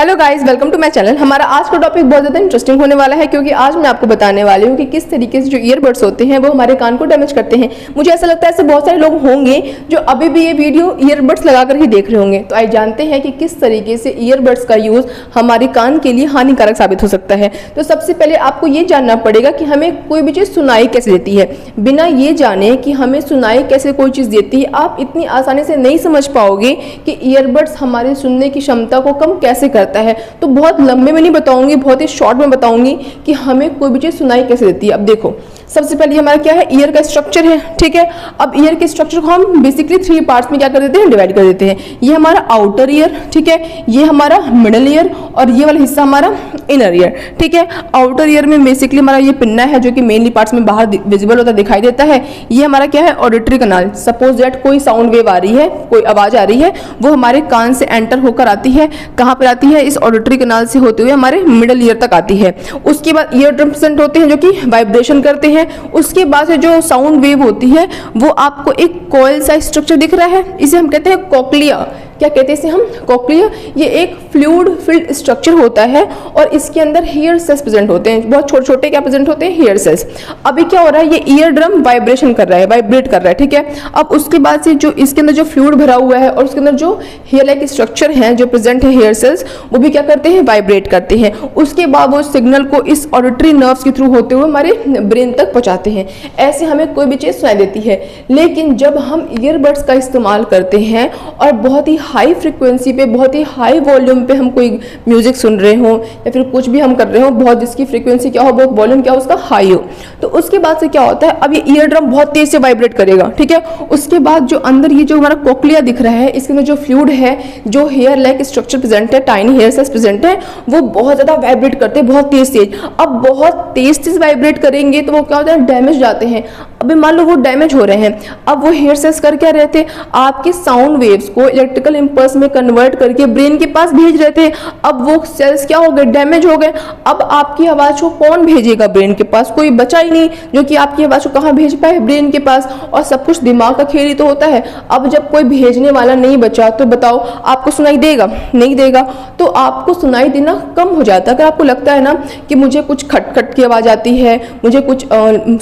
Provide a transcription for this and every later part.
Hello guys, welcome to my channel. हमारा आज का टॉपिक बहुत ज़्यादा इंटरेस्टिंग होने वाला है क्योंकि आज मैं आपको बताने वाली हूँ कि किस तरीके से जो ईयरबड्स होते हैं वो हमारे कान को डैमेज करते हैं। मुझे ऐसा लगता है ऐसे बहुत सारे लोग होंगे जो अभी भी ये वीडियो ईयरबड्स लगाकर ही देख रहे होंगे। तो आइए जानते हैं कि किस तरीके से ईयरबड्स का यूज़ हमारे कान के लिए हानिकारक साबित हो सकता है। तो सबसे पहले आपको ये जानना पड़ेगा कि हमें कोई भी चीज़ सुनाई कैसे देती है। बिना ये जाने कि हमें सुनाई कैसे कोई चीज़ देती है, आप इतनी आसानी से नहीं समझ पाओगे कि ईयरबड्स हमारे सुनने की क्षमता को कम कैसे करता है। तो बहुत लंबे में नहीं बताऊंगी, बहुत ही शॉर्ट में बताऊंगी कि हमें कोई भी चीज़ सुनाई कैसे देती है। अब देखो, सबसे पहले हमारा क्या है, ईयर का स्ट्रक्चर है, ठीक है। अब ईयर के स्ट्रक्चर को हम बेसिकली 3 पार्ट्स में क्या कर देते हैं, डिवाइड कर देते हैं। ये हमारा आउटर ईयर, ठीक है, ये हमारा मिडल ईयर और ये वाला हिस्सा हमारा इनर ईयर, ठीक है। आउटर ईयर में बेसिकली हमारा ये पिन्ना है जो कि मेनली पार्ट्स में बाहर विजिबल होता दिखाई देता है। ये हमारा क्या है, ऑडिटरी कनाल। सपोज दैट कोई साउंड वेव आ रही है, कोई आवाज आ रही है, वो हमारे कान से एंटर होकर आती है। कहाँ पर आती है, इस ऑडिटरी कनाल से होते हुए हमारे मिडल ईयर तक आती है। उसके बाद ईयर ड्रम प्रेजेंट होते हैं जो कि वाइब्रेशन करते हैं। उसके बाद से जो साउंड वेव होती है वो आपको एक कॉइल सा स्ट्रक्चर दिख रहा है, इसे हम कहते हैं कॉक्लिया। क्या कहते हैं इसे हम, कॉक्लिया। ये एक फ्लूइड फिल्ड स्ट्रक्चर होता है और इसके अंदर हेयर सेल्स प्रेजेंट होते हैं, बहुत छोटे छोटे क्या प्रेजेंट होते हैं, हेयर सेल्स। अभी क्या हो रहा है, ये ईयर ड्रम वाइब्रेशन कर रहा है, वाइब्रेट कर रहा है, ठीक है। अब उसके बाद से जो इसके अंदर जो फ्लूइड भरा हुआ है और उसके अंदर जो हेयर लाइक स्ट्रक्चर है जो प्रेजेंट है, हेयर सेल्स, वो भी क्या करते हैं, वाइब्रेट करते हैं। उसके बाद वो सिग्नल को इस ऑडिटरी नर्व्स के थ्रू होते हुए हमारे ब्रेन तक पहुंचाते हैं। ऐसे हमें कोई भी चीज़ सुनाई देती है। लेकिन जब हम ईयरबड्स का इस्तेमाल करते हैं और बहुत ही हाई फ्रिक्वेंसी पे, बहुत ही हाई वॉल्यूम पे हम कोई म्यूजिक सुन रहे हो या फिर कुछ भी हम कर रहे हो, बहुत जिसकी फ्रिक्वेंसी क्या हो, बहुत वॉल्यूम क्या हो उसका हाई हो, तो उसके बाद से क्या होता है, अब ये ईयर ड्रम बहुत तेज से वाइब्रेट करेगा, ठीक है। उसके बाद जो अंदर ये जो हमारा कोक्लिया दिख रहा है, इसके अंदर जो फ्लूइड है, जो हेयर लाइक स्ट्रक्चर प्रेजेंट है, टाइनी हेयर सेल्स प्रेजेंट है, वो बहुत ज़्यादा वाइब्रेट करते हैं, बहुत तेज। अब बहुत तेज वाइब्रेट करेंगे तो वो क्या होता है, डैमेज जाते हैं। अभी मान लो वो डैमेज हो रहे हैं, अब वो हेयर सेल्स कर क्या रहे थे, आपके साउंड वेव्स को इलेक्ट्रिकल इंपल्स में कन्वर्ट करके ब्रेन के पास भेज रहे थे। अब वो सेल्स क्या हो गए, डैमेज हो गए। अब आपकी आवाज़ को कौन भेजेगा ब्रेन के पास, कोई बचा ही नहीं जो कि आपकी आवाज़ को कहाँ भेज पाए, ब्रेन के पास। और सब कुछ दिमाग का खेल ही तो होता है। अब जब कोई भेजने वाला नहीं बचा तो बताओ आपको सुनाई देगा, नहीं देगा। तो आपको सुनाई देना कम हो जाता है। अगर आपको लगता है ना कि मुझे कुछ खटखट की आवाज़ आती है, मुझे कुछ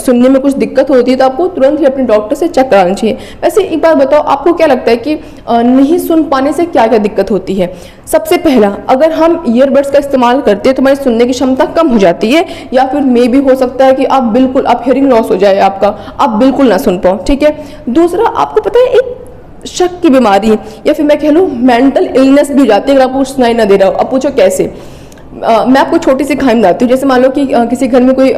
सुनने में कुछ दिक्कत होती है, तो आपको तुरंत ही अपने डॉक्टर से चेक कराना चाहिए। वैसे एक बात बताओ, आपको क्या लगता है कि नहीं सुन पाने से क्या क्या दिक्कत होती है। सबसे पहला, अगर हम ईयरबड्स का इस्तेमाल करते हैं तो हमारी सुनने की क्षमता कम हो जाती है, या फिर मे भी हो सकता है कि आप हियरिंग लॉस हो जाए आपका, आप बिल्कुल ना सुन पाओ, ठीक है। दूसरा, आपको पता है एक शक की बीमारी या फिर मैं कह लूँ मेंटल इलनेस भी हो जाती है अगर आपको सुनाई ना दे रहा हो। अब पूछो कैसे। मैं आपको छोटी सी कहानी बताती हूँ। जैसे मान लो कि किसी घर में कोई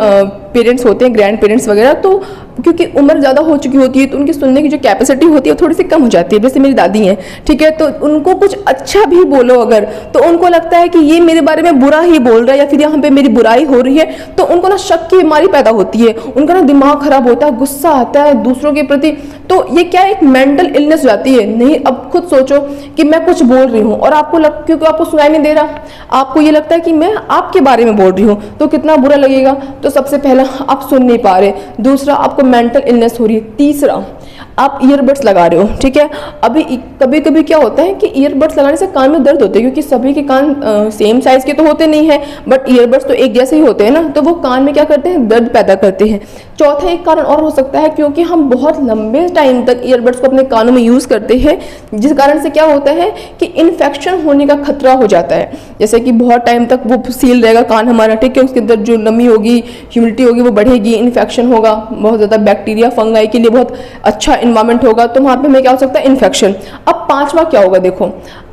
पेरेंट्स होते हैं, ग्रैंड पेरेंट्स वगैरह, तो क्योंकि उम्र ज़्यादा हो चुकी होती है तो उनकी सुनने की जो कैपेसिटी होती है वो थोड़ी सी कम हो जाती है। जैसे मेरी दादी हैं, ठीक है, तो उनको कुछ अच्छा भी बोलो अगर, तो उनको लगता है कि ये मेरे बारे में बुरा ही बोल रहा है या फिर यहाँ पे मेरी बुराई हो रही है, तो उनको ना शक की बीमारी पैदा होती है, उनका ना दिमाग खराब होता है, गुस्सा आता है दूसरों के प्रति। तो ये क्या एक मेंटल इलनेस हो जाती है। नहीं, अब खुद सोचो कि मैं कुछ बोल रही हूँ और आपको क्योंकि आपको सुनाई नहीं दे रहा, आपको ये लगता है कि मैं आपके बारे में बोल रही हूँ, तो कितना बुरा लगेगा। तो सबसे पहला, आप सुन नहीं पा रहे। दूसरा, आपको मेंटल इलनेस हो रही है। तीसरा, आप ईयरबड्स लगा रहे हो, ठीक है। अभी कभी कभी क्या होता है कि ईयरबड्स लगाने से कान में दर्द होते हैं, क्योंकि सभी के कान सेम साइज के तो होते नहीं है, बट ईयरबड्स तो एक जैसे ही होते हैं ना, तो वो कान में क्या करते हैं, दर्द पैदा करते हैं। चौथा एक कारण और हो सकता है, क्योंकि हम बहुत लंबे टाइम तक ईयरबड्स को अपने कानों में यूज़ करते हैं, जिस कारण से क्या होता है कि इन्फेक्शन होने का खतरा हो जाता है। जैसे कि बहुत टाइम तक वो सील रहेगा कान हमारा, ठीक है, उसके अंदर जो नमी होगी, ह्यूमिडिटी होगी, वो बढ़ेगी, इन्फेक्शन होगा, बहुत ज़्यादा बैक्टीरिया फंगाई के लिए बहुत अच्छा इन्वायरमेंट होगा, तो वहाँ पे हमें क्या हो सकता है, इन्फेक्शन। अब पांचवा क्या होगा, देखो,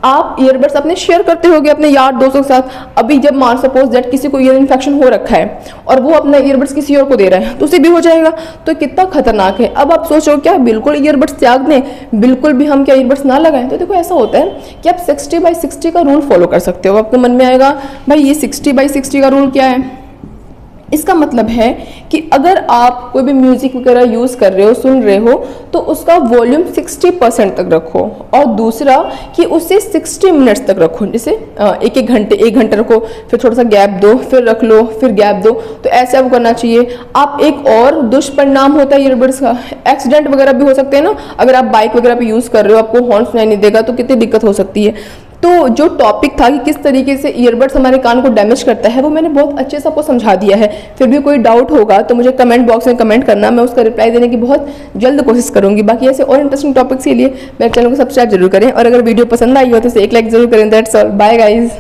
आप ईयरबड्स अपने शेयर करते होगे अपने यार दोस्तों के साथ। अभी जब मान सपोज दैट किसी को ईयर इन्फेक्शन हो रखा है और वो अपना ईयरबड्स किसी और को दे रहा है, तो उसे भी हो जाएगा, तो कितना खतरनाक है। अब आप सोचो क्या बिल्कुल ईयरबड्स त्याग दें, बिल्कुल भी हम क्या ईयरबड्स ना लगाएं। तो देखो ऐसा होता है कि आप 60/60 का रूल फॉलो कर सकते हो। आपके मन में आएगा भाई ये 60/60 का रूल क्या है। इसका मतलब है कि अगर आप कोई भी म्यूजिक वगैरह यूज़ कर रहे हो, सुन रहे हो, तो उसका वॉल्यूम 60% तक रखो, और दूसरा कि उसे 60 मिनट्स तक रखो। जैसे एक घंटे रखो, फिर थोड़ा सा गैप दो, फिर रख लो, फिर गैप दो, तो ऐसे आपको करना चाहिए। आप एक और दुष्परिणाम होता है ईयरबड्स का, एक्सीडेंट वगैरह भी हो सकते हैं ना। अगर आप बाइक वगैरह पे यूज़ कर रहे हो, आपको हॉर्न सुनाई नहीं देगा तो कितनी दिक्कत हो सकती है। तो जो टॉपिक था कि किस तरीके से ईयरबड्स हमारे कान को डैमेज करता है वो मैंने बहुत अच्छे से आपको समझा दिया है। फिर भी कोई डाउट होगा तो मुझे कमेंट बॉक्स में कमेंट करना, मैं उसका रिप्लाई देने की बहुत जल्द कोशिश करूंगी। बाकी ऐसे और इंटरेस्टिंग टॉपिक्स के लिए मेरे चैनल को सब्सक्राइब जरूर करें और अगर वीडियो पसंद आई हो तो इसे एक लाइक जरूर करें। That's all, bye guys.